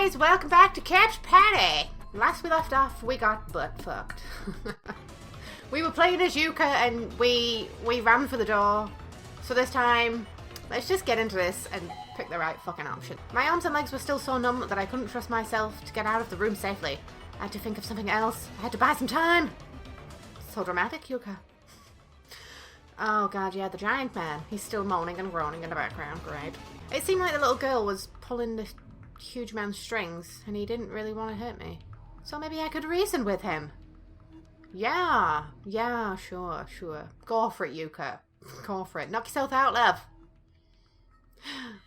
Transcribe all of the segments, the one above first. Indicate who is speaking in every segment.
Speaker 1: guys, welcome back to Catch Patty. Last we left off, we got butt fucked. We were playing as YUKA and we ran for the door. So this time, let's just get into this and pick the right fucking option. My arms and legs were still so numb that I couldn't trust myself to get out of the room safely. I had to think of something else. I had to buy some time. So dramatic, YUKA. Oh god, yeah, the giant man. He's still moaning and groaning in the background. Great. It seemed like the little girl was pulling the huge man's strings, and he didn't really want to hurt me. So maybe I could reason with him. Yeah, sure. Go for it, YUKA. Go for it. Knock yourself out, love.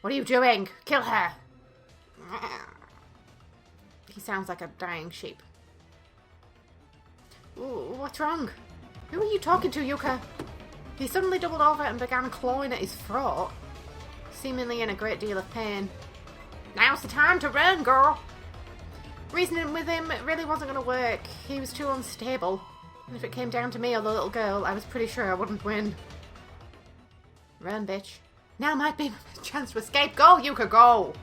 Speaker 1: What are you doing? Kill her. He sounds like a dying sheep. Ooh, what's wrong? Who are you talking to, YUKA? He suddenly doubled over and began clawing at his throat, seemingly in a great deal of pain. Now's the time to run, girl! Reasoning with him really wasn't going to work. He was too unstable. And if it came down to me or the little girl, I was pretty sure I wouldn't win. Run, bitch. Now might be my chance to escape. Go, YUKA, go!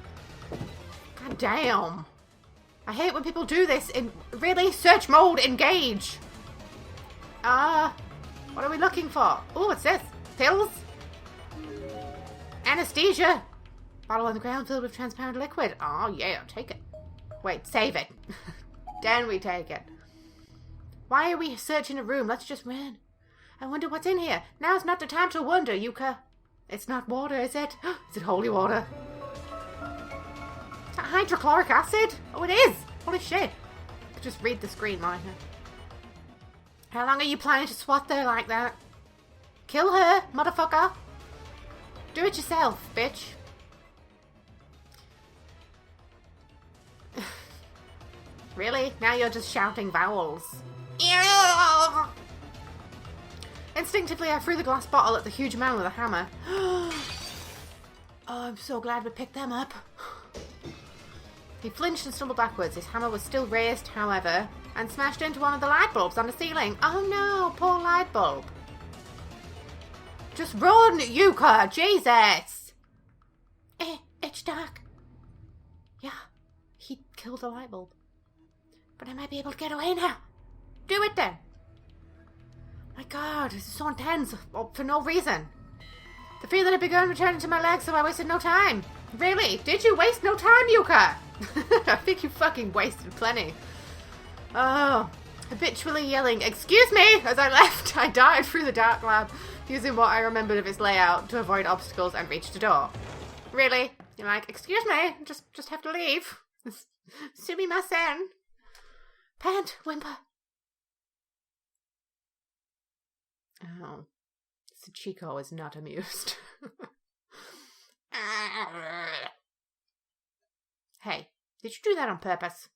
Speaker 1: God damn. I hate when people do this in... Really? Search mode, engage! What are we looking for? Oh, what's this? Pills? Anesthesia! Bottle on the ground filled with transparent liquid. Oh, yeah, take it. Wait, save it. Then we take it. Why are we searching a room? Let's just run. I wonder what's in here. Now's not the time to wonder, YUKA. It's not water, is it? Is it holy water? Is that hydrochloric acid? Oh, it is! Holy shit. I could just read the screen right here. How long are you planning to swat there like that? Kill her, motherfucker. Do it yourself, bitch. Really? Now you're just shouting vowels. Instinctively, I threw the glass bottle at the huge man with a hammer. Oh, I'm so glad we picked them up. He flinched and stumbled backwards. His hammer was still raised, however, and smashed into one of the light bulbs on the ceiling. Oh no, poor light bulb. Just run, YUKA! Jesus! It's dark. Yeah, he killed the light bulb. But I might be able to get away now. Do it then. My god, this is so intense. For no reason. The feeling had begun returning to my legs, so I wasted no time. Really? Did you waste no time, YUKA? I think you fucking wasted plenty. Oh, habitually yelling, "Excuse me!" as I left. I darted through the dark lab, using what I remembered of its layout to avoid obstacles and reach the door. Really? You're like, "Excuse me, just have to leave. Sumimasen." Pant, whimper. Oh, Sachiko is not amused. Hey, did you do that on purpose?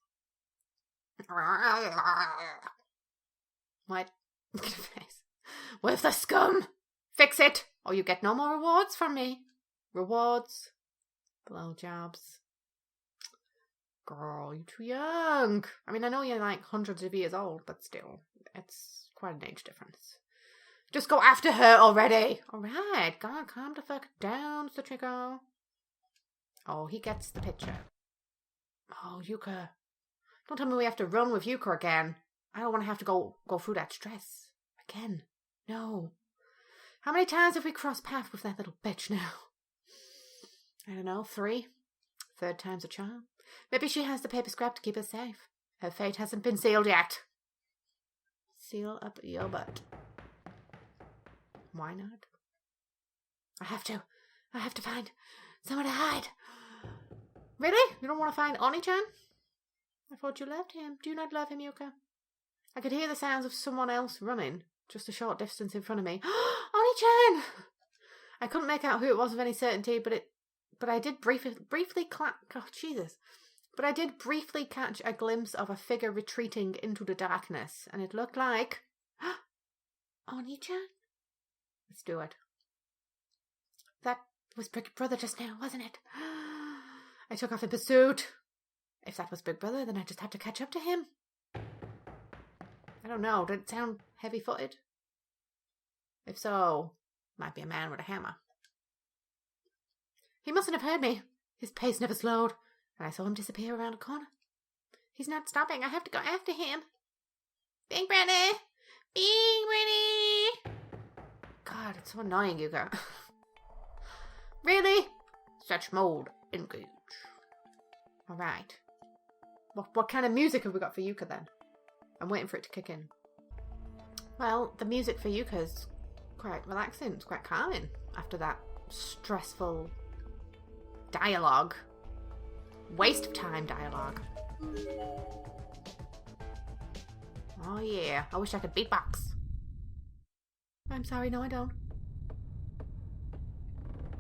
Speaker 1: What? Look at her face. Where's the scum? Fix it, or you get no more rewards from me. Rewards. Blowjobs. Girl, you're too young. I mean, I know you're like hundreds of years old, but still, it's quite an age difference. Just go after her already. Alright, God, calm the fuck down, Sachiko. Oh, he gets the picture. Oh, YUKA. Don't tell me we have to run with YUKA again. I don't want to have to go through that stress. Again. No. How many times have we crossed paths with that little bitch now? I don't know, 3? Third time's a charm. Maybe she has the paper scrap to keep us safe. Her fate hasn't been sealed yet. Seal up your butt. Why not? I have to find somewhere to hide. Really? You don't want to find Oni-chan? I thought you loved him. Do you not love him, YUKA? I could hear the sounds of someone else running, just a short distance in front of me. Oni-chan! I couldn't make out who it was with any certainty, but I did briefly But I did briefly catch a glimpse of a figure retreating into the darkness, and it looked like... Oni-chan? Let's do it. That was Big Brother just now, wasn't it? I took off in pursuit. If that was Big Brother, then I just had to catch up to him. I don't know, did it sound heavy-footed? If so, might be a man with a hammer. He mustn't have heard me. His pace never slowed. And I saw him disappear around a corner. He's not stopping. I have to go after him. Big Brother! Big Brother! God, it's so annoying, Yuka. Really? Such mode. Engage. Alright. What kind of music have we got for Yuka then? I'm waiting for it to kick in. Well, the music for Yuka is quite relaxing. It's quite calming after that stressful dialogue. Waste of time dialogue. Oh yeah, I wish I could beatbox. I'm sorry, no I don't.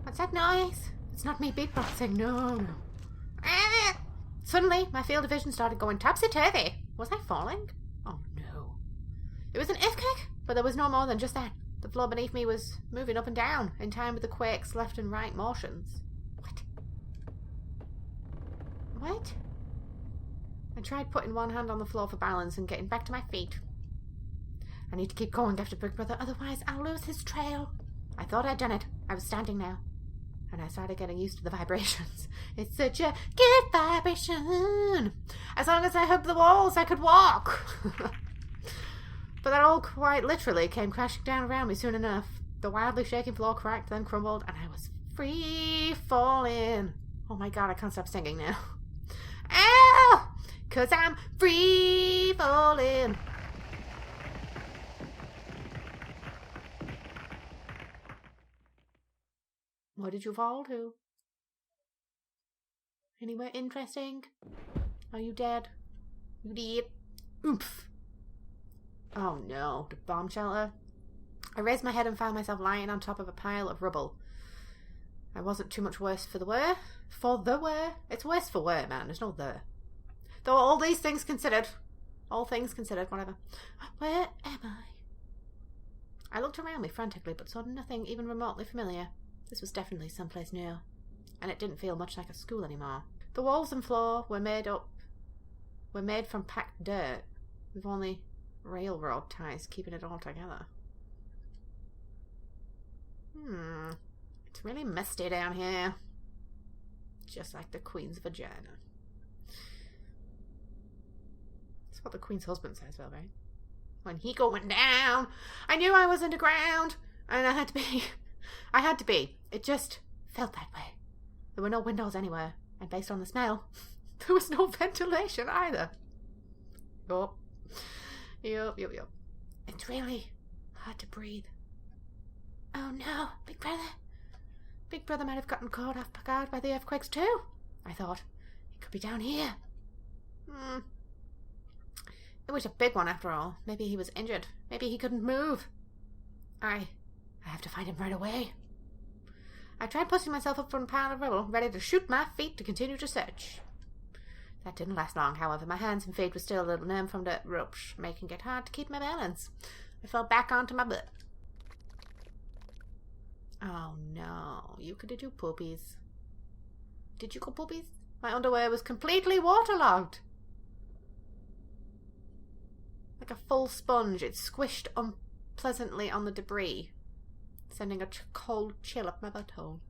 Speaker 1: What's that noise? It's not me beatboxing, no. Ah! Suddenly, my field of vision started going topsy-turvy. Was I falling? Oh no. It was an earthquake, but there was no more than just that. The floor beneath me was moving up and down, in time with the quake's left and right motions. What? I tried putting one hand on the floor for balance and getting back to my feet. I need to keep going after Big Brother, otherwise I'll lose his trail. I thought I'd done it. I was standing now. And I started getting used to the vibrations. It's such a good vibration. As long as I hugged the walls, I could walk. But that all quite literally came crashing down around me soon enough. The wildly shaking floor cracked, then crumbled, and I was free falling. Oh my god, I can't stop singing now. Ow! 'Cause I'm free falling. Where did you fall to? Anywhere interesting? Are you dead? You dead? Oomph. Oh no, the bomb shelter. I raised my head and found myself lying on top of a pile of rubble. I wasn't too much worse for the wear. For the wear? It's worse for wear, man. There's no the. Though all these things considered. All things considered, whatever. Where am I? I looked around me frantically, but saw nothing even remotely familiar. This was definitely someplace new. And it didn't feel much like a school anymore. The walls and floor were made from packed dirt, with only railroad ties keeping it all together. It's really misty down here. Just like the Queen's vagina. That's what the Queen's husband says, well, right? When he going down, I knew I was underground, and I had to be. I had to be. It just felt that way. There were no windows anywhere, and based on the smell, there was no ventilation either. Yup. It's really hard to breathe. Oh no, Big Brother. Big Brother might have gotten caught off guard by the earthquakes too. I thought. He could be down here. It was a big one after all. Maybe he was injured. Maybe he couldn't move. I have to find him right away. I tried pushing myself up from a pile of rubble, ready to shoot my feet to continue to search. That didn't last long, however. My hands and feet were still a little numb from the ropes, making it hard to keep my balance. I fell back onto my butt. Oh no, Yuka, did you poopies? Did you go poopies? My underwear was completely waterlogged. Like a full sponge, it squished unpleasantly on the debris, sending a cold chill up my butthole.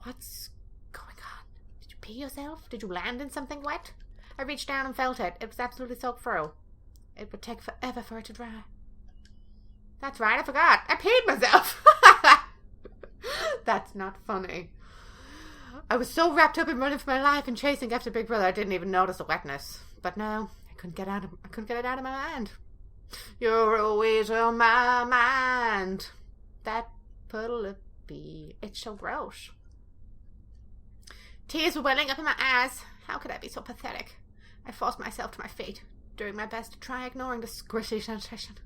Speaker 1: What's going on? Did you pee yourself? Did you land in something wet? I reached down and felt it. It was absolutely soaked through. It would take forever for it to dry. That's right, I forgot. I peed myself. That's not funny. I was so wrapped up in running for my life and chasing after Big Brother, I didn't even notice the wetness. But now, I couldn't get it out of my mind. You're always on my mind. That puddle of pee. It's so gross. Tears were welling up in my eyes. How could I be so pathetic? I forced myself to my feet, doing my best to try ignoring the squishy sensation.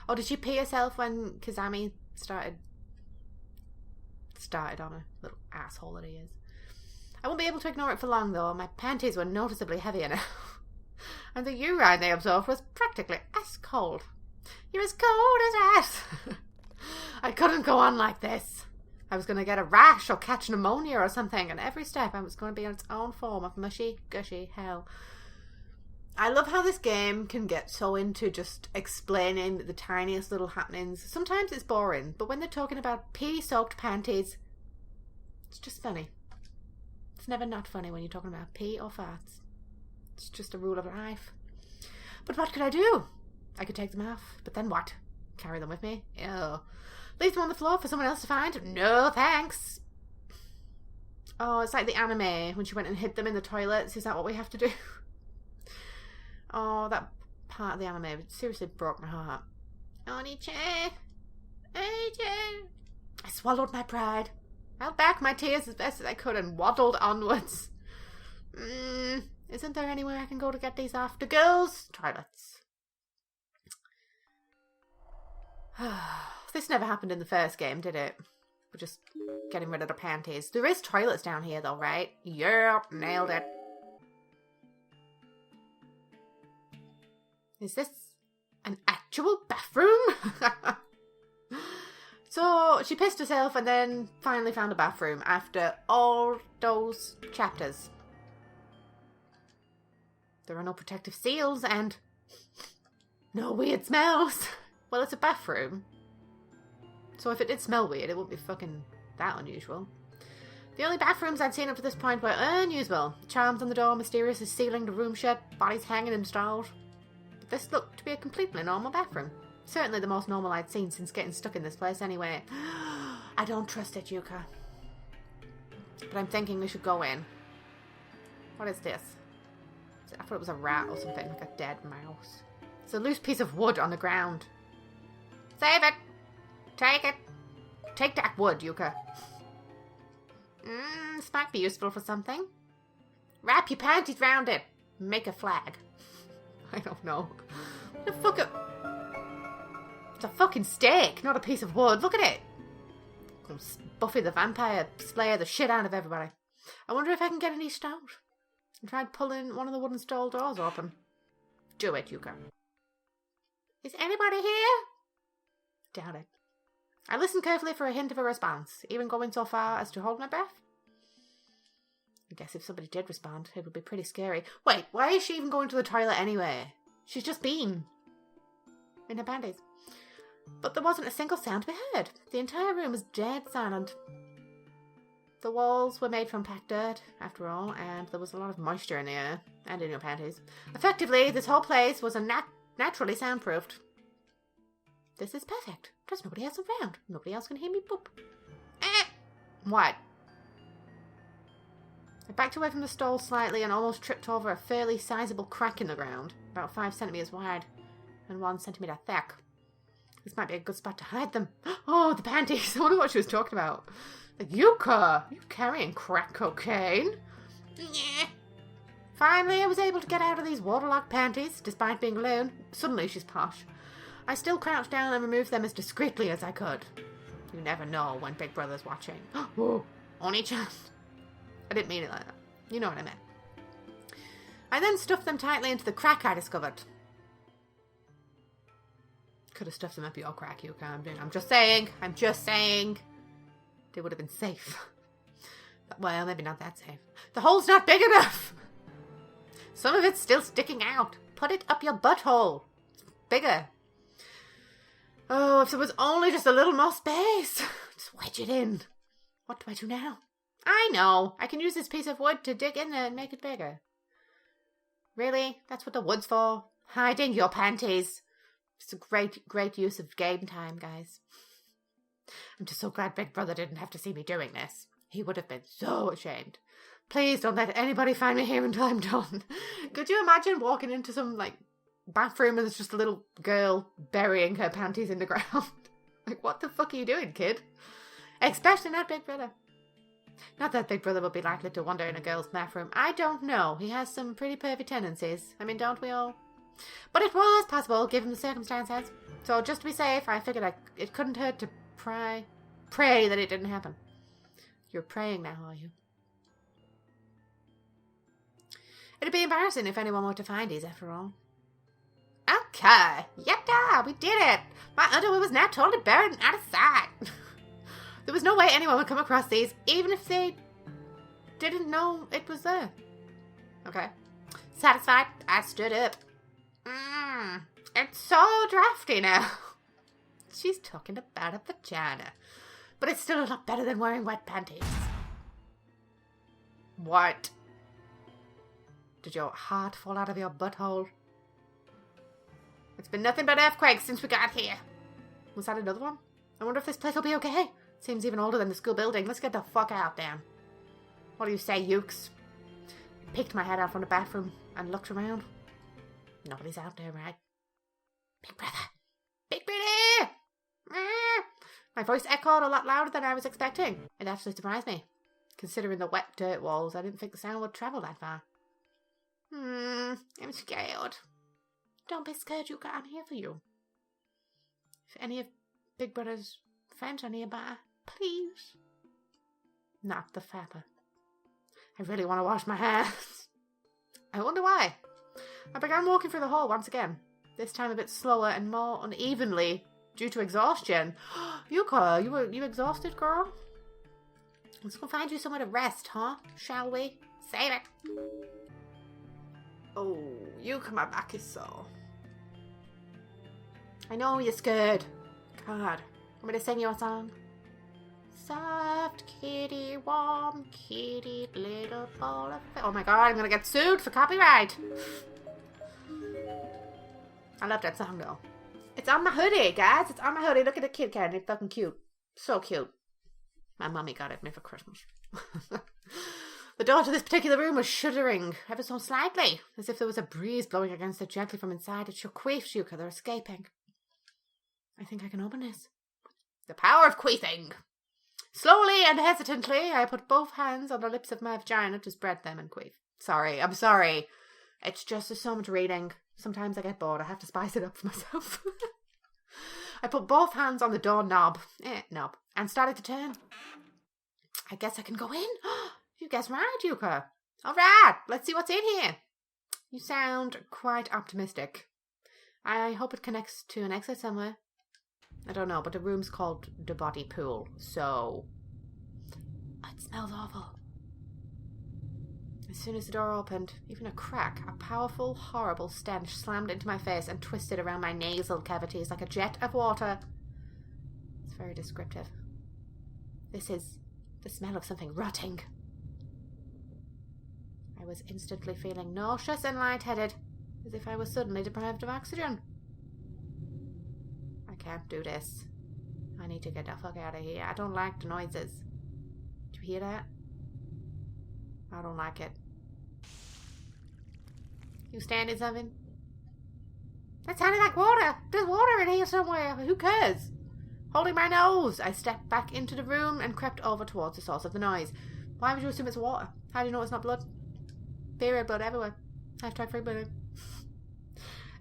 Speaker 1: Oh, did you pee yourself when Kazami started on a little asshole that he is? I won't be able to ignore it for long, though. My panties were noticeably heavier now. And the urine they absorbed was practically ice cold. You're as cold as ice. I couldn't go on like this. I was going to get a rash or catch pneumonia or something, and every step I was going to be in its own form of mushy, gushy hell. I love how this game can get so into just explaining the tiniest little happenings. Sometimes it's boring, but when they're talking about pee-soaked panties, it's just funny. It's never not funny when you're talking about pee or farts. It's just a rule of life. But what could I do? I could take them off, but then what? Carry them with me? Ew. Leave them on the floor for someone else to find? No, thanks. Oh, it's like the anime when she went and hid them in the toilets. Is that what we have to do? Oh, that part of the anime seriously broke my heart. Oni-chan! Oni-chan! I swallowed my pride. Held back my tears as best as I could and waddled onwards. Isn't there anywhere I can go to get these off? The girls' toilets. This never happened in the first game, did it? We're just getting rid of the panties. There is toilets down here though, right? Yep, nailed it. Is this an actual bathroom? So she pissed herself and then finally found a bathroom after all those chapters. There are no protective seals and no weird smells. Well, it's a bathroom. So if it did smell weird, it wouldn't be fucking that unusual. The only bathrooms I'd seen up to this point were unusual. Charms on the door, mysterious as sealing the room shut, bodies hanging installed. But this looked to be a completely normal bathroom. Certainly the most normal I'd seen since getting stuck in this place anyway. I don't trust it, Yuka. But I'm thinking we should go in. What is this? I thought it was a rat or something, like a dead mouse. It's a loose piece of wood on the ground. Save it! Take it! Take that wood, Yuka. This might be useful for something. Wrap your panties round it. Make a flag. I don't know. What the fuck? It's a fucking stake, not a piece of wood. Look at it. Buffy the Vampire Slayer the shit out of everybody. I wonder if I can get any stout. I tried pulling one of the wooden stall doors open. Do it, Yuka. Is anybody here? Doubt it. I listened carefully for a hint of a response, even going so far as to hold my breath. I guess if somebody did respond, it would be pretty scary. Wait, why is she even going to the toilet anyway? She's just been in her panties. But there wasn't a single sound to be heard. The entire room was dead silent. The walls were made from packed dirt, after all, and there was a lot of moisture in the air, and in your panties. Effectively, this whole place was naturally soundproofed. This is perfect. There's nobody else around. Nobody else can hear me poop. What? I backed away from the stall slightly and almost tripped over a fairly sizable crack in the ground, about 5 centimetres wide and 1 centimetre thick. This might be a good spot to hide them. Oh, the panties. I wonder what she was talking about. Like, Yuka, you carrying crack cocaine? Yeah. Finally, I was able to get out of these waterlogged panties, despite being alone. Suddenly, she's posh. I still crouched down and removed them as discreetly as I could. You never know when Big Brother's watching. Whoa, Oni-chan. I didn't mean it like that. You know what I meant. I then stuffed them tightly into the crack I discovered. Could have stuffed them up your crack, Yuka. I'm just saying. I'm just saying. They would have been safe. Well, maybe not that safe. The hole's not big enough. Some of it's still sticking out. Put it up your butthole. It's bigger. Oh, if there was only just a little more space. Just wedge it in. What do I do now? I know. I can use this piece of wood to dig in there and make it bigger. Really? That's what the wood's for? Hiding your panties. It's a great use of game time, guys. I'm just so glad Big Brother didn't have to see me doing this. He would have been so ashamed. Please don't let anybody find me here until I'm done. Could you imagine walking into some, bathroom and there's just a little girl burying her panties in the ground? Like, what the fuck are you doing, kid? Especially not Big Brother. Not that Big Brother would be likely to wander in a girl's bathroom. I don't know. He has some pretty pervy tendencies. I mean, don't we all? But it was possible, given the circumstances. So just to be safe, I figured it couldn't hurt to pray that it didn't happen. You're praying now, are you? It'd be embarrassing if anyone were to find these, after all. Okay, yatta, we did it. My underwear was now totally buried and out of sight. There was no way anyone would come across these, even if they didn't know it was there. Okay. Satisfied, I stood up. It's so drafty now. She's talking about a vagina. But it's still a lot better than wearing wet panties. What? Did your heart fall out of your butthole? It's been nothing but earthquakes since we got here. Was that another one? I wonder if this place will be okay. Seems even older than the school building. Let's get the fuck out, Dan. What do you say, Ukes? I peeked my head out from the bathroom and looked around. Nobody's out there, right? Big brother! Big brother! Ah! My voice echoed a lot louder than I was expecting. It actually surprised me. Considering the wet dirt walls, I didn't think the sound would travel that far. I'm scared. Don't be scared, Yuka. I'm here for you. If any of Big Brother's friends are nearby, please. Not the father. I really want to wash my hands. I wonder why. I began walking through the hall once again. This time a bit slower and more unevenly due to exhaustion. Yuka, you exhausted, girl? Let's go find you somewhere to rest, huh? Shall we? Save it. Oh, Yuka, my back is sore. I know you're scared. God. Want me to sing you a song? Soft kitty, warm kitty, little ball of... Oh my god, I'm gonna get sued for copyright. I love that song though. It's on my hoodie, guys. It's on my hoodie. Look at the Kit Kat. It's fucking cute. So cute. My mummy got it for me for Christmas. The door to this particular room was shuddering ever so slightly, as if there was a breeze blowing against it gently from inside. It shook queefs, Yuka. They're escaping. I think I can open this. The power of queefing. Slowly and hesitantly, I put both hands on the lips of my vagina to spread them and queef. I'm sorry. It's just there's so much reading. Sometimes I get bored. I have to spice it up for myself. I put both hands on the door knob and started to turn. I guess I can go in. You guessed right, Yuka. All right, let's see what's in here. You sound quite optimistic. I hope it connects to an exit somewhere. I don't know, but the room's called the body pool, so... It smells awful. As soon as the door opened, even a crack, a powerful, horrible stench slammed into my face and twisted around my nasal cavities like a jet of water. It's very descriptive. This is the smell of something rotting. I was instantly feeling nauseous and lightheaded, as if I was suddenly deprived of oxygen. I can't do this. I need to get the fuck out of here. I don't like the noises. Do you hear that? I don't like it. You standing something? That sounded like water. There's water in here somewhere. Who cares? Holding my nose, I stepped back into the room and crept over towards the source of the noise. Why would you assume it's water? How do you know it's not blood? Period blood everywhere. #free blood.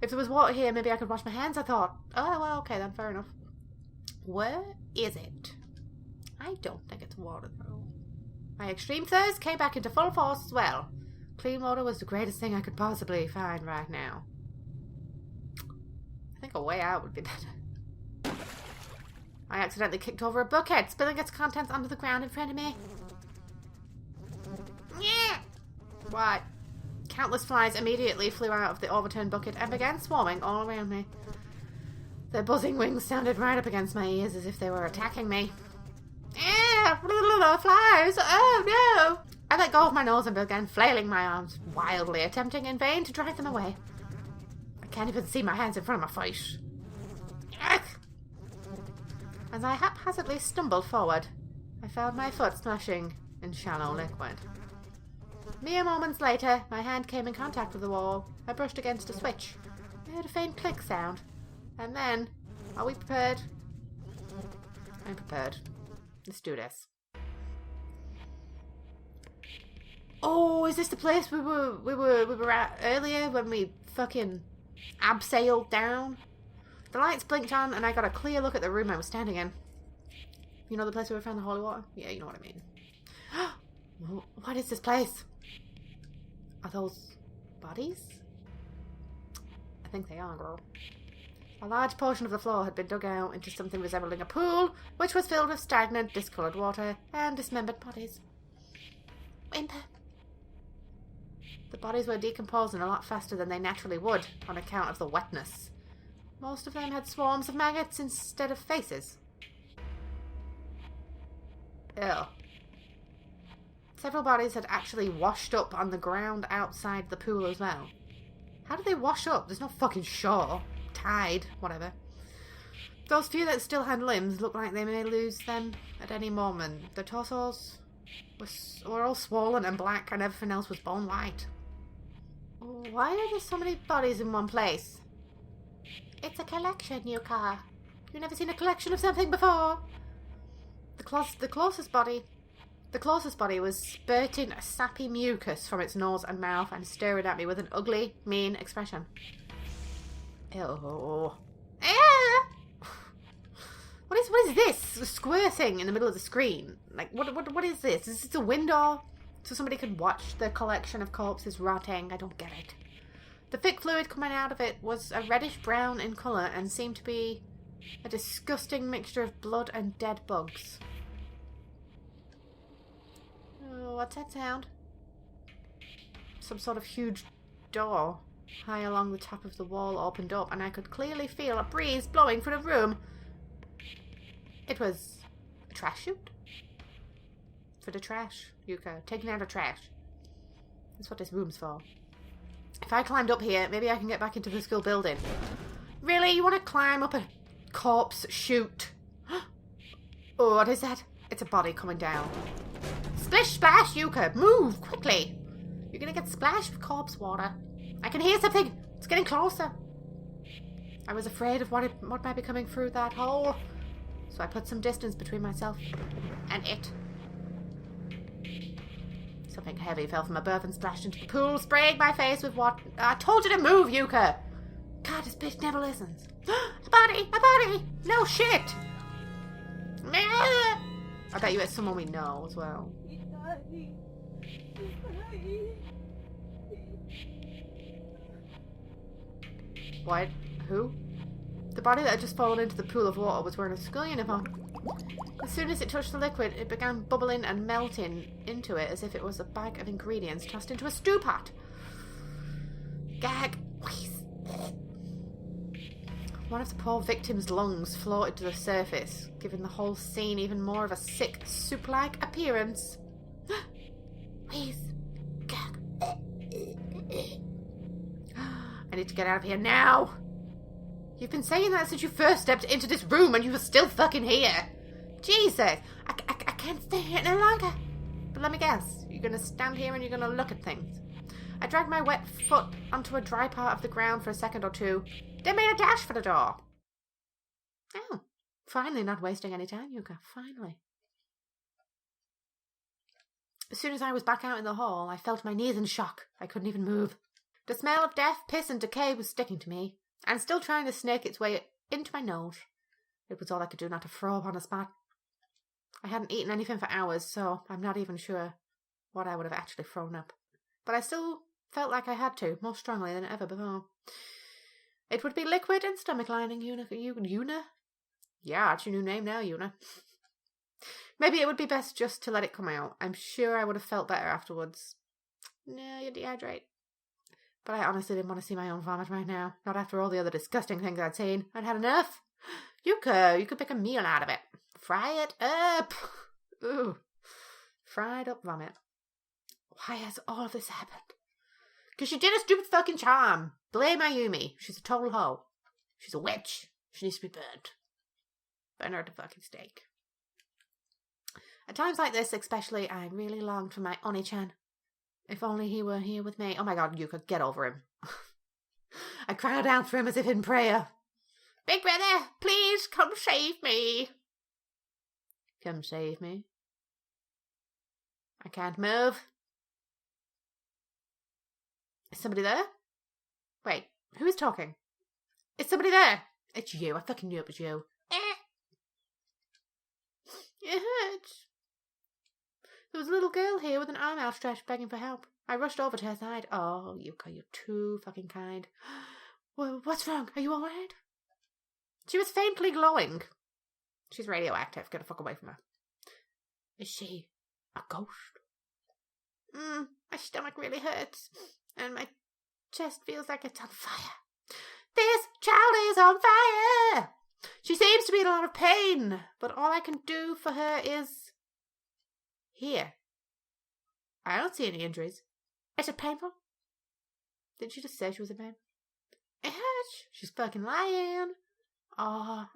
Speaker 1: If there was water here, maybe I could wash my hands, I thought. Oh, well, okay then, fair enough. Where is it? I don't think it's water, though. My extreme thirst came back into full force as well. Clean water was the greatest thing I could possibly find right now. I think a way out would be better. I accidentally kicked over a bucket, spilling its contents onto the ground in front of me. Yeah. What? Countless flies immediately flew out of the overturned bucket and began swarming all around me. Their buzzing wings sounded right up against my ears as if they were attacking me. Flies! Oh no! I let go of my nose and began flailing my arms wildly, attempting in vain to drive them away. I can't even see my hands in front of my face. As I haphazardly stumbled forward, I found my foot splashing in shallow liquid. Mere moments later, my hand came in contact with the wall. I brushed against a switch. I heard a faint click sound. And then, are we prepared? I'm prepared. Let's do this. Oh, is this the place we were at earlier when we fucking abseiled down? The lights blinked on and I got a clear look at the room I was standing in. You know the place where we found the holy water? Yeah, you know what I mean. What is this place? Are those bodies? I think they are, girl. A large portion of the floor had been dug out into something resembling a pool, which was filled with stagnant, discoloured water and dismembered bodies. Whimper. The bodies were decomposing a lot faster than they naturally would on account of the wetness. Most of them had swarms of maggots instead of faces. Ew. Several bodies had actually washed up on the ground outside the pool as well. How did they wash up? There's no fucking shore. Tide. Whatever. Those few that still had limbs looked like they may lose them at any moment. Their torsos were all swollen and black, and everything else was bone white. Why are there so many bodies in one place? It's a collection, YUKA. You've never seen a collection of something before? The closest body was spurting a sappy mucus from its nose and mouth and staring at me with an ugly, mean expression. Ew. Ah! What is this? Squirting in the middle of the screen. Like, what is this? Is this a window so somebody could watch the collection of corpses rotting? I don't get it. The thick fluid coming out of it was a reddish brown in colour and seemed to be a disgusting mixture of blood and dead bugs. Oh, what's that sound? Some sort of huge door high along the top of the wall opened up, and I could clearly feel a breeze blowing through the room. It was a trash chute. For the trash, YUKA. Taking out the trash. That's what this room's for. If I climbed up here, maybe I can get back into the school building. Really? You want to climb up a corpse chute? Oh, what is that? It's a body coming down. Splish splash, YUKA! Move, quickly! You're gonna get splashed with corpse water. I can hear something! It's getting closer! I was afraid of what might be coming through that hole, so I put some distance between myself and it. Something heavy fell from above and splashed into the pool, spraying my face with what... I told you to move, YUKA! God, this bitch never listens. A body! A body! No shit! I bet you it's someone we know as well. What? Who? The body that had just fallen into the pool of water was wearing a school uniform. As soon as it touched the liquid, it began bubbling and melting into it as if it was a bag of ingredients tossed into a stew pot. Gag. One of the poor victim's lungs floated to the surface, giving the whole scene even more of a sick, soup-like appearance. Please. Gag. I need to get out of here now. You've been saying that since you first stepped into this room and you were still fucking here. Jesus. I can't stay here any longer. But let me guess. You're going to stand here and you're going to look at things. I dragged my wet foot onto a dry part of the ground for a second or two, then made a dash for the door. Oh, finally not wasting any time, YUKA. Finally. As soon as I was back out in the hall, I felt my knees in shock. I couldn't even move. The smell of death, piss and decay was sticking to me, and still trying to snake its way into my nose. It was all I could do not to throw up on the spot. I hadn't eaten anything for hours, so I'm not even sure what I would have actually thrown up. But I still felt like I had to, more strongly than ever before. It would be liquid and stomach lining, Yuna? Yeah, it's your new name now, Yuna. Maybe it would be best just to let it come out. I'm sure I would have felt better afterwards. No, you're dehydrated. But I honestly didn't want to see my own vomit right now. Not after all the other disgusting things I'd seen. I'd had enough. YUKA, you could make a meal out of it. Fry it up. Ooh. Fried up vomit. Why has all of this happened? Because she did a stupid fucking charm. Blame Ayumi. She's a total hoe. She's a witch. She needs to be burnt. Burn her at a fucking stake. At times like this, especially, I really longed for my Oni-chan. If only he were here with me. Oh my god, YUKA, get over him. I cried out for him as if in prayer. Big brother, please come save me. Come save me? I can't move. Is somebody there? Wait, who is talking? Is somebody there? It's you. I fucking knew it was you. It hurts. There was a little girl here with an arm outstretched begging for help. I rushed over to her side. Oh, YUKA, you're too fucking kind. Well, what's wrong? Are you alright? She was faintly glowing. She's radioactive. Get the fuck away from her. Is she a ghost? My stomach really hurts. And my chest feels like it's on fire. This child is on fire! She seems to be in a lot of pain, but all I can do for her is... here. I don't see any injuries. Is it painful? Didn't she just say she was in pain? It hurts. She's fucking lying. Oh,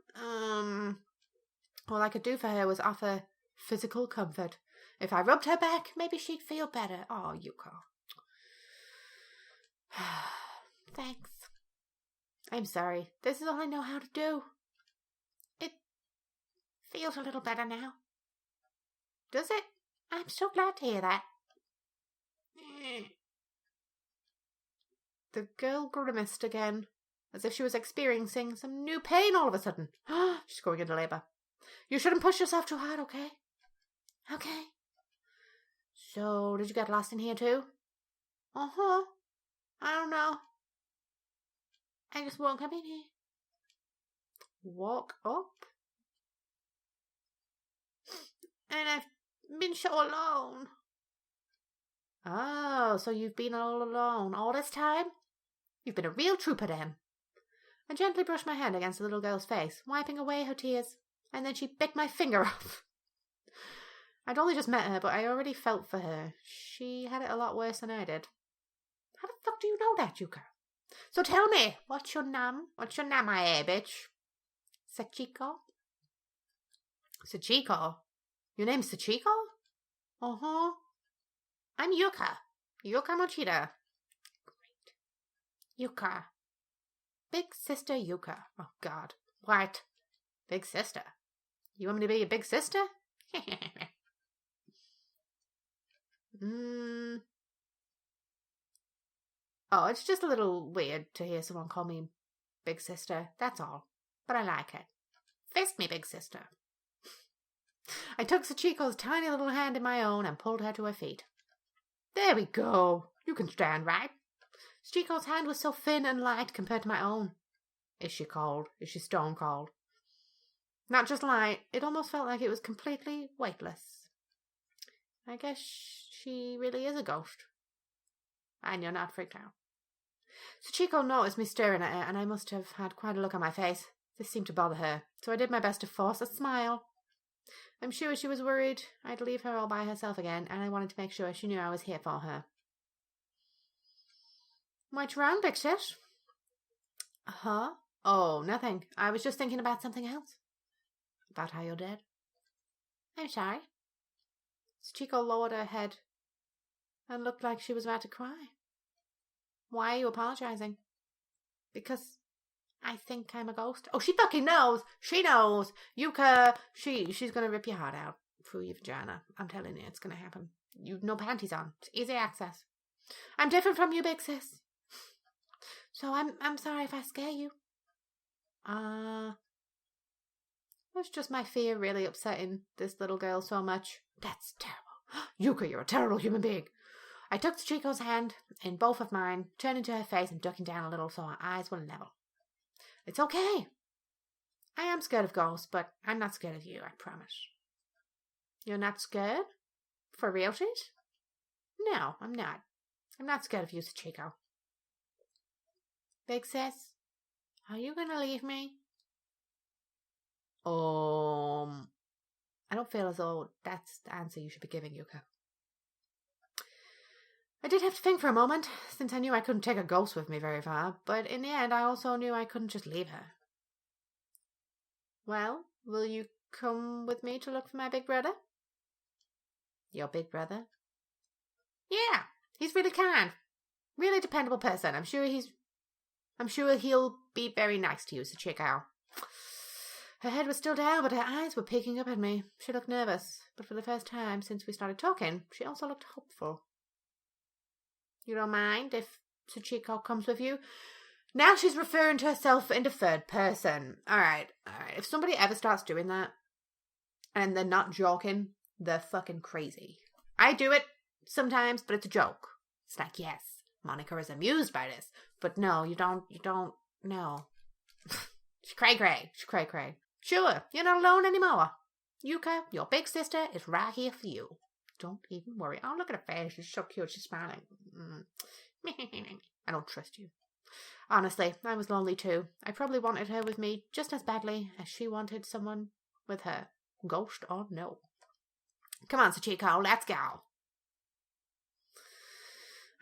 Speaker 1: all I could do for her was offer physical comfort. If I rubbed her back, maybe she'd feel better. Oh, Yuka. Thanks. I'm sorry. This is all I know how to do. It feels a little better now. Does it? I'm so glad to hear that. The girl grimaced again, as if she was experiencing some new pain all of a sudden. She's going into labour. You shouldn't push yourself too hard, okay? Okay. So, did you get lost in here too? Uh-huh. I don't know. I just woke up in here. Woke up? And I've been so alone. Oh, so you've been all alone all this time? You've been a real trooper then. I gently brushed my hand against the little girl's face, wiping away her tears, and then she bit my finger off. I'd only just met her, but I already felt for her. She had it a lot worse than I did. How the fuck do you know that, Yuka? So tell me, what's your name? What's your name, my bitch? Sachiko? Sachiko? Your name's Sachiko? Uh-huh. I'm Yuka. Yuka Mochida. Great. Yuka. Big sister Yuka. Oh, God. What? Big sister? You want me to be your big sister? Oh, it's just a little weird to hear someone call me big sister. That's all. But I like it. Fist me, big sister. I took Sachiko's tiny little hand in my own and pulled her to her feet. There we go. You can stand, right? Sachiko's hand was so thin and light compared to my own. Is she cold? Is she stone cold? Not just light. It almost felt like it was completely weightless. I guess she really is a ghost. And you're not freaked out. Sachiko noticed me staring at her, and I must have had quite a look on my face. This seemed to bother her, so I did my best to force a smile. I'm sure she was worried I'd leave her all by herself again, and I wanted to make sure she knew I was here for her. What's wrong, big sis? Huh? Oh, nothing. I was just thinking about something else. About how you're dead. I'm sorry. Sachiko lowered her head and looked like she was about to cry. Why are you apologizing? Because I think I'm a ghost. Oh, she fucking knows. She knows. Yuka, she's gonna rip your heart out through your vagina. I'm telling you, it's gonna happen. You've no panties on. It's easy access. I'm different from you, big sis. So I'm sorry if I scare you. It's just my fear really upsetting this little girl so much. That's terrible. Yuka, you're a terrible human being. I took Chico's hand in both of mine, turning to her face and ducking down a little so our eyes were level. It's okay. I am scared of ghosts, but I'm not scared of you, I promise. You're not scared? For realsies? No, I'm not. I'm not scared of you, Sachiko. Big sis, are you gonna leave me? I don't feel as though that's the answer you should be giving, Yuka. I did have to think for a moment, since I knew I couldn't take a ghost with me very far, but in the end I also knew I couldn't just leave her. Well, will you come with me to look for my big brother? Your big brother? Yeah, he's really kind. Really dependable person. I'm sure he'll be very nice to you, Sachiko. Her head was still down, but her eyes were peeking up at me. She looked nervous, but for the first time since we started talking, she also looked hopeful. You don't mind if Sachiko comes with you? Now she's referring to herself in the third person. Alright. If somebody ever starts doing that, and they're not joking, they're fucking crazy. I do it sometimes, but it's a joke. It's like, yes, Monica is amused by this, but no, you don't, no. She's cray-cray. Sure, you're not alone anymore. Yuka, your big sister, is right here for you. Don't even worry. Oh, look at her face. She's so cute. She's smiling. I don't trust you. Honestly, I was lonely too. I probably wanted her with me just as badly as she wanted someone with her. Ghost or no. Come on, Sachiko, let's go.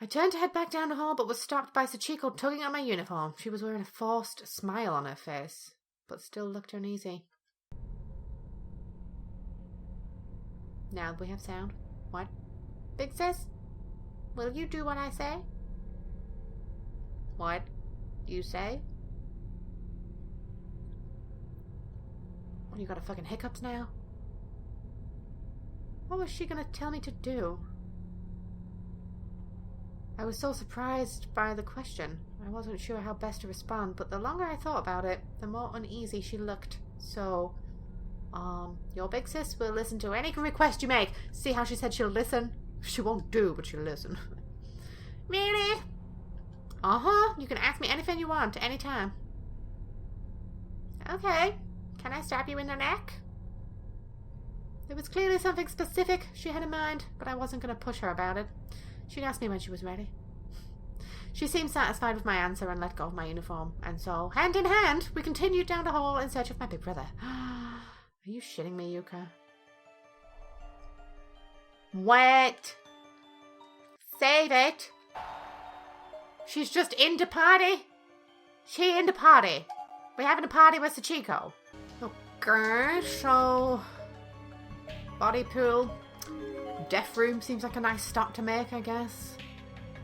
Speaker 1: I turned to head back down the hall, but was stopped by Sachiko tugging at my uniform. She was wearing a forced smile on her face, but still looked uneasy. Now we have sound. What? Big sis? Will you do what I say? What? You say? What, you got a fucking hiccups now? What was she gonna tell me to do? I was so surprised by the question. I wasn't sure how best to respond, but the longer I thought about it, the more uneasy she looked. So, your big sis will listen to any request you make. See how she said she'll listen? She won't do, but she'll listen. Really? Uh-huh. You can ask me anything you want, anytime. Okay. Can I stab you in the neck? There was clearly something specific she had in mind, but I wasn't going to push her about it. She'd ask me when she was ready. She seemed satisfied with my answer and let go of my uniform, and so, hand in hand, we continued down the hall in search of my big brother. Are you shitting me, Yuka? What? Save it. She's just in the party. She in the party. We're having a party with Sachiko. Okay, so... Body pool. Deaf room seems like a nice stop to make, I guess.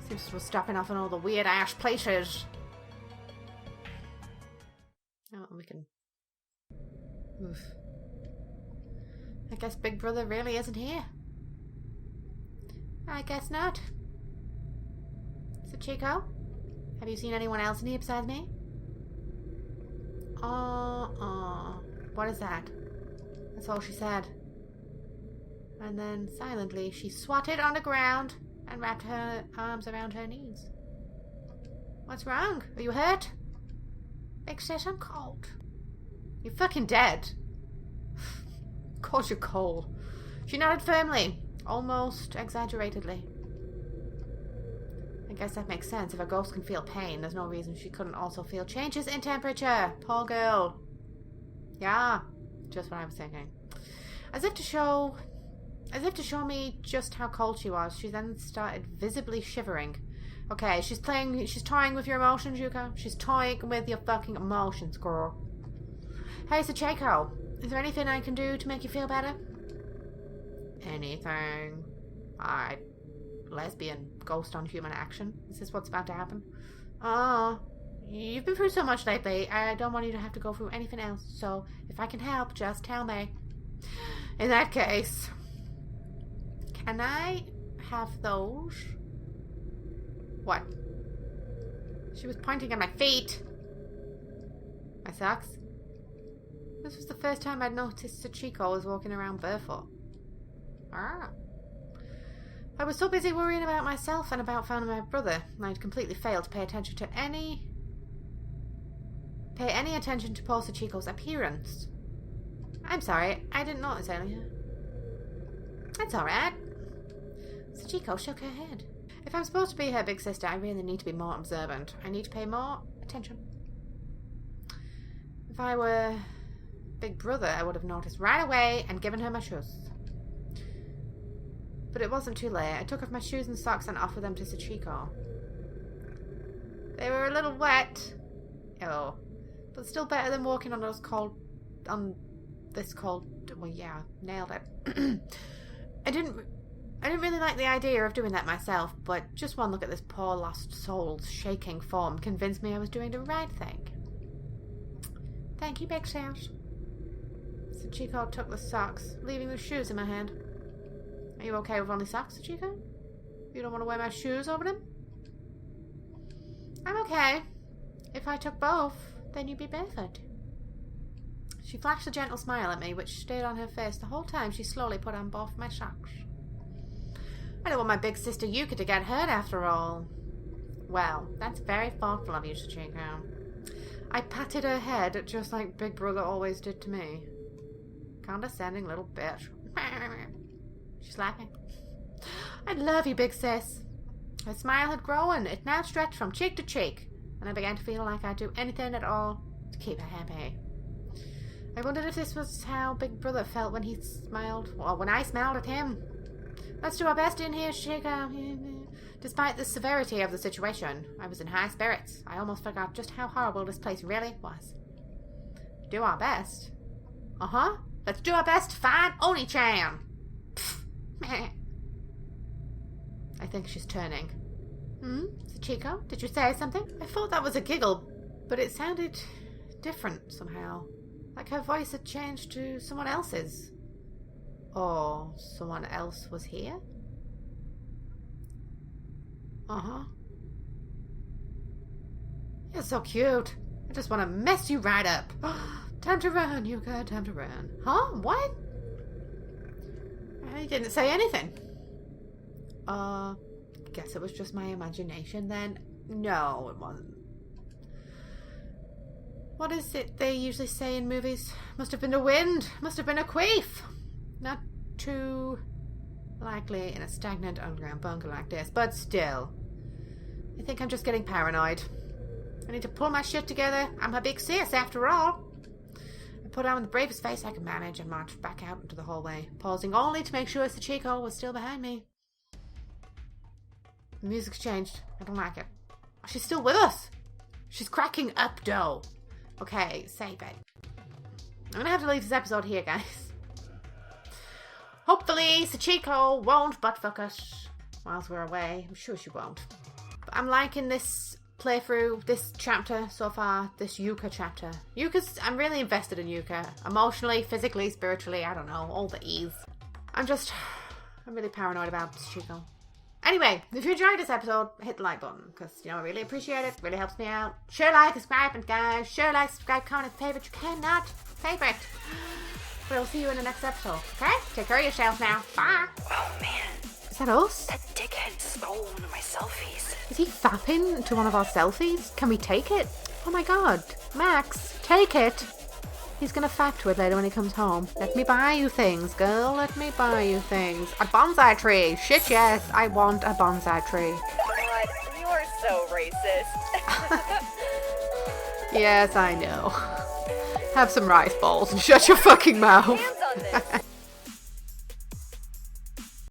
Speaker 1: Seems we're stopping off in all the weird ash places. Oh, we can... Oof. I guess Big Brother really isn't here. I guess not. Sachiko? Have you seen anyone else in here besides me? What is that? That's all she said. And then, silently, she swatted on the ground and wrapped her arms around her knees. What's wrong? Are you hurt? Big sis, I'm cold. You're fucking dead. Of course you're cold. She nodded firmly, almost exaggeratedly. I guess that makes sense. If a ghost can feel pain, there's no reason she couldn't also feel changes in temperature. Poor girl. Yeah, just what I was thinking. As if to show me just how cold she was, she then started visibly shivering. Okay, she's toying with your emotions, Yuka. She's toying with your fucking emotions, girl. Hey, Sachiko, is there anything I can do to make you feel better? Anything. Alright. Lesbian ghost on human action. Is this what's about to happen? Oh, you've been through so much lately. I don't want you to have to go through anything else. So, if I can help, just tell me. In that case... Can I have those? What? She was pointing at my feet. My socks? This was the first time I'd noticed Sachiko was walking around barefoot. Ah. I was so busy worrying about myself and about finding my brother, I'd completely failed to pay any attention to poor Sachiko's appearance. I'm sorry, I didn't notice earlier. That's alright. Sachiko shook her head. If I'm supposed to be her big sister, I really need to be more observant. I need to pay more attention. If I were Big Brother, I would have noticed right away and given her my shoes. But it wasn't too late. I took off my shoes and socks and offered them to Sachiko. They were a little wet. Oh. But still better than walking on this cold... Well, yeah, nailed it. I didn't really like the idea of doing that myself, but just one look at this poor lost soul's shaking form convinced me I was doing the right thing. Thank you, Big Sis. Sachiko took the socks, leaving the shoes in my hand. Are you okay with only socks, Sachiko? You don't want to wear my shoes over them? I'm okay. If I took both, then you'd be barefoot. She flashed a gentle smile at me, which stayed on her face the whole time she slowly put on both my socks. I don't want my big sister Yuka to get hurt after all. Well, that's very thoughtful of you, Sachiko. I patted her head just like Big Brother always did to me. Condescending little bitch. She's laughing. I love you, big sis. Her smile had grown. It now stretched from cheek to cheek, and I began to feel like I'd do anything at all to keep her happy. I wondered if this was how Big Brother felt when he smiled, or when I smiled at him. Let's do our best in here, Sachiko. Despite the severity of the situation, I was in high spirits. I almost forgot just how horrible this place really was. Do our best? Uh-huh. Let's do our best to find Oni-chan. I think she's turning. Sachiko, did you say something? I thought that was a giggle, but it sounded different somehow. Like her voice had changed to someone else's. Or someone else was here? Uh-huh. You're so cute. I just want to mess you right up. Time to run, Yuka, time to run. Huh? What? He didn't say anything. Guess it was just my imagination then. No, it wasn't. What is it they usually say in movies? Must have been the wind. Must have been a queef. Not too likely in a stagnant underground bunker like this, but still. I think I'm just getting paranoid. I need to pull my shit together. I'm a big sis after all. I put on the bravest face I could manage and marched back out into the hallway, pausing only to make sure Sachiko was still behind me. The music's changed. I don't like it. She's still with us. She's cracking up dough. Okay, save it. I'm gonna have to leave this episode here, guys. Hopefully Sachiko won't buttfuck us whilst we're away. I'm sure she won't. But I'm liking this playthrough, this chapter so far, this Yuka chapter. I'm really invested in Yuka. Emotionally, physically, spiritually, I don't know, all the E's. I'm really paranoid about Sachiko. Anyway, if you enjoyed this episode, hit the like button, because, you know, I really appreciate it. It really helps me out. Share, like, subscribe, and guys, share, like, subscribe, comment, favorite. You cannot favorite. But I'll see you in the next episode, okay? Take care of yourself now. Bye.
Speaker 2: Oh, man.
Speaker 1: Is that us?
Speaker 2: That dickhead stole one of my selfies.
Speaker 1: Is he fapping to one of our selfies? Can we take it? Oh my god. Max, take it. He's gonna fap to it later when he comes home. Let me buy you things, girl. Let me buy you things. A bonsai tree. Shit, yes. I want a bonsai tree.
Speaker 2: God, you are so racist.
Speaker 1: Yes, I know. Have some rice balls and shut your fucking mouth.
Speaker 2: Hands on this.